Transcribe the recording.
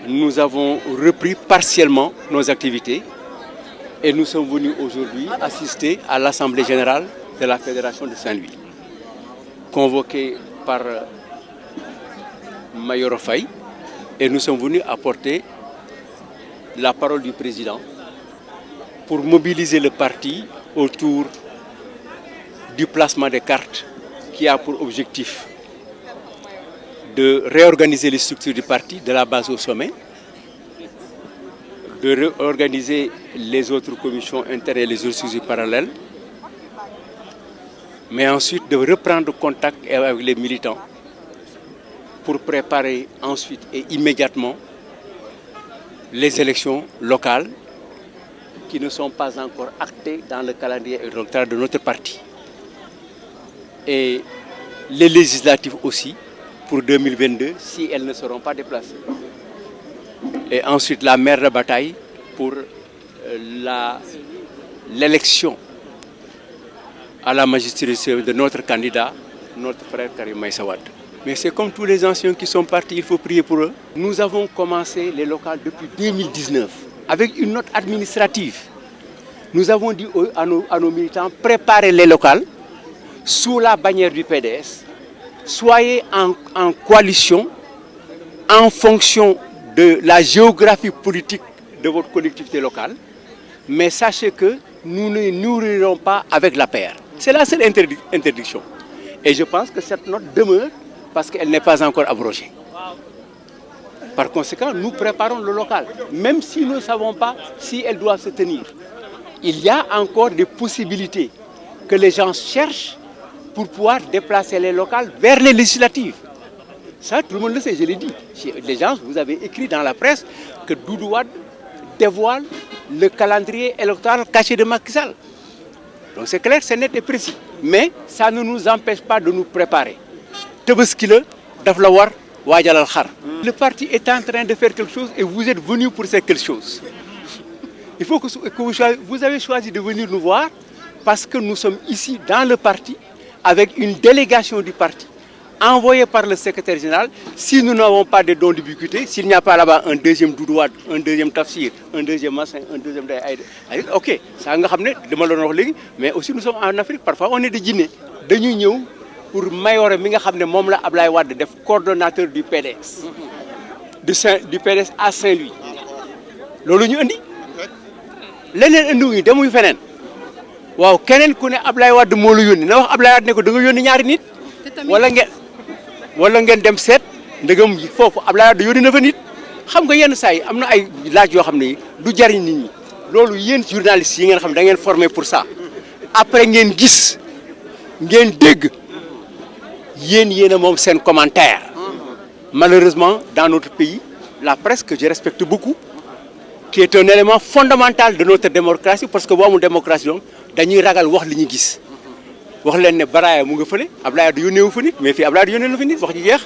nous avons repris partiellement nos activités et nous sommes venus aujourd'hui assister à l'Assemblée générale de la Fédération de Saint-Louis, convoquée par Mayoro Faye, et nous sommes venus apporter la parole du président pour mobiliser le parti autour du placement des cartes qui a pour objectif de réorganiser les structures du parti de la base au sommet, de réorganiser les autres commissions internes et les autres structures parallèles, mais ensuite de reprendre contact avec les militants pour préparer ensuite et immédiatement les élections locales qui ne sont pas encore actées dans le calendrier électoral de notre parti. Et les législatives aussi pour 2022 si elles ne seront pas déplacées. Et ensuite la mère de bataille pour l'élection à la magistrature de notre candidat, notre frère Karim Meïssa Wade. Mais c'est comme tous les anciens qui sont partis, il faut prier pour eux. Nous avons commencé les locales depuis 2019 avec une note administrative. Nous avons dit à nos militants, préparez les locales sous la bannière du PDS. Soyez en coalition en fonction de la géographie politique de votre collectivité locale. Mais sachez que nous ne nourrirons pas avec la paire. C'est la seule interdiction. Et je pense que cette note demeure parce qu'elle n'est pas encore abrogée. Par conséquent, nous préparons le local, même si nous ne savons pas si elle doit se tenir. Il y a encore des possibilités que les gens cherchent pour pouvoir déplacer les locales vers les législatives. Ça, tout le monde le sait, je l'ai dit. Les gens, vous avez écrit dans la presse que Doudou Wade dévoile le calendrier électoral caché de Macky Sall. Donc c'est clair, c'est net et précis. Mais ça ne nous empêche pas de nous préparer. Le parti est en train de faire quelque chose et vous êtes venus pour faire quelque chose. Il faut que vous avez choisi de venir nous voir parce que nous sommes ici dans le parti avec une délégation du parti envoyée par le secrétaire général. Si nous n'avons pas de dons d'ubiquité, s'il n'y a pas là-bas un deuxième Doudou Wade, un deuxième Tafsir, un deuxième Massin, un deuxième Day, ok, ça nga xamné dama la wax légui, mais aussi nous sommes en Afrique, parfois on est de Guinée. Dañuy ñëw pour Mayoro mi nga xamné mom la Ablaye Wade def coordonnateur du PDS. Du PDS à Saint-Louis. Lolu ñu andi. Leneen andi ñu demuy fenen. Waaw keneen ku ne Ablaye Wade moo la yónni na wax Ablaye Wade ne ko da nga yónni ñaari nit wala ngeen dem seet ndegam foofu Ablaye Wade yónni na fa nit xam nga yenn saa yi am na ay laaj yoo xam ne du jariñ nit ñi loolu yéen journalistes yi ngeen xam da ngeen formé pour ça après ngeen gis ngeen dégg yéen a moom seen commentaire. Malheureusement dans notre pays la presse que je respecte beaucoup qui est un élément fondamental de notre démocratie parce que boo amul démocratie donc dañuy ragal wax li ñu gis wax leen ne Baraya mu nga fële Ablaye Wade yónnee wu fa nit mais fii Ablaye Wade yónnee na fa nit wax ji jeex.